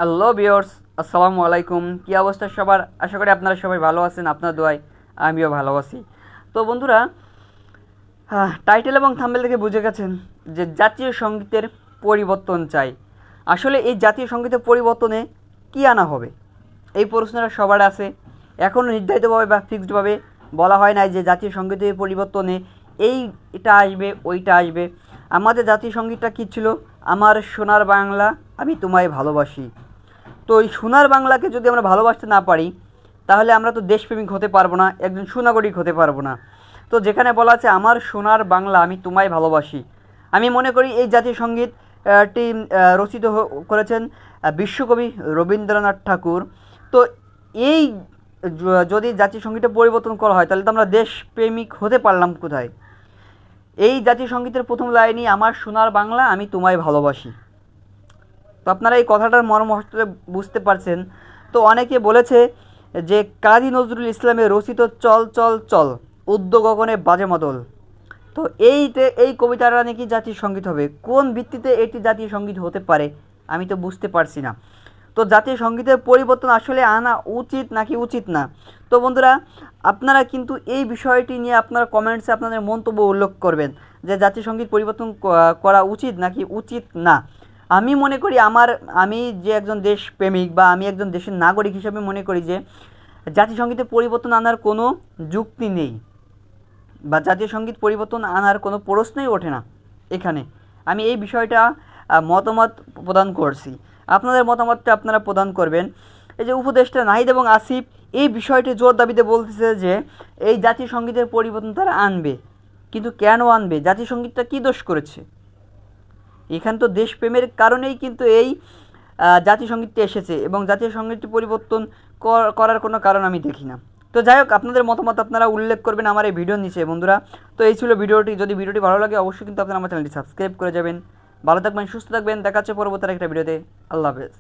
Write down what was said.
Hello viewers, আসসালামু আলাইকুম। কী অবস্থা সবার? আশা করি আপনারা সবাই ভালো আছেন। আপনার দোয়ায় আমিও ভালো আছি। তো বন্ধুরা, টাইটেল এবং থাম্বনেল থেকে বুঝে গেছেন যে জাতীয় সঙ্গীতের পরিবর্তন চাই। আসলে এই জাতীয় সঙ্গীতের পরিবর্তনে কী আনা হবে, এই প্রশ্নটা সবার আছে। এখনও নির্ধারিতভাবে বা ফিক্সডভাবে বলা হয় নাই যে জাতীয় সঙ্গীতের পরিবর্তনে এটা আসবে, ওইটা আসবে। আমাদের জাতীয় সঙ্গীতটা কী ছিল? আমার সোনার বাংলা আমি তোমায় ভালোবাসি। তো এই সোনার বাংলাকে যদি আমরা ভালোবাসতে না পারি, তাহলে আমরা তো দেশপ্রেমিক হতে পারবো না, একজন সুনাগরিক হতে পারবো না। তো যেখানে বলা আছে আমার সোনার বাংলা আমি তোমায় ভালোবাসি, আমি মনে করি এই জাতীয় সঙ্গীতটি রচিত করেছেন বিশ্বকবি রবীন্দ্রনাথ ঠাকুর। তো এই যদি জাতীয় সঙ্গীতটা পরিবর্তন করা হয়, তাহলে তো আমরা দেশপ্রেমিক হতে পারলাম কোথায়? এই জাতীয় সঙ্গীতের প্রথম লাইনই আমার সোনার বাংলা আমি তোমায় ভালোবাসি। তো আপনারা এই কথাটার মর্ম আসলে বুঝতে পারছেন। তো অনেকে বলেছে যে কাজী নজরুল ইসলামের রচিত চল চল চল উদ্যোগ গগনে বাজে মদল। তো এই কবিতাটা নাকি জাতীয় সঙ্গীত হবে। কোন ভিত্তিতে এটি জাতীয় সঙ্গীত হতে পারে আমি তো বুঝতে পারছি না। তো জাতীয় সঙ্গীতের পরিবর্তন আসলে আনা উচিত নাকি উচিত না? তো বন্ধুরা, আপনারা কিন্তু এই বিষয়টি নিয়ে আপনারা কমেন্টসে আপনাদের মন্তব্য উল্লেখ করবেন যে জাতীয় সঙ্গীত পরিবর্তন করা উচিত নাকি উচিত না। আমি মনে করি আমি যে একজন দেশপ্রেমিক বা আমি একজন দেশের নাগরিক হিসেবে মনে করি যে জাতীয় সঙ্গীতে পরিবর্তন আনার কোনো যুক্তি নেই, বা জাতীয় সঙ্গীত পরিবর্তন আনার কোনো প্রশ্নই ওঠে না এখানে। আমি এই বিষয়টা মতামত প্রদান করছি। আপনাদের মতামতটা আপনারা প্রদান করবেন। এই যে উপদেষ্টা নাহিদ এবং আসিফ এই বিষয়টি জোর দাবিতে বলতেছে যে এই জাতীয় সঙ্গীতের পরিবর্তন তারা আনবে, কিন্তু কেন আনবে? জাতীয় সঙ্গীতটা কী দোষ করেছে? এখানে তো দেশপ্রেমের কারণেই কিন্তু এই জাতীয় সঙ্গীতটি এসেছে, এবং জাতীয় সঙ্গীতটি পরিবর্তন করার কোনো কারণ আমি দেখি না। তো যাই হোক, আপনাদের মতামত আপনারা উল্লেখ করবেন আমার এই ভিডিওর নিচে বন্ধুরা। তো এই ছিল ভিডিওটি। যদি ভিডিওটি ভালো লাগে অবশ্যই কিন্তু আপনারা আমার চ্যানেলটি সাবস্ক্রাইব করে যাবেন। ভালো থাকবেন, সুস্থ থাকবেন। দেখা হচ্ছে পরবর্তী একটা ভিডিওতে। আল্লাহ হাফেজ।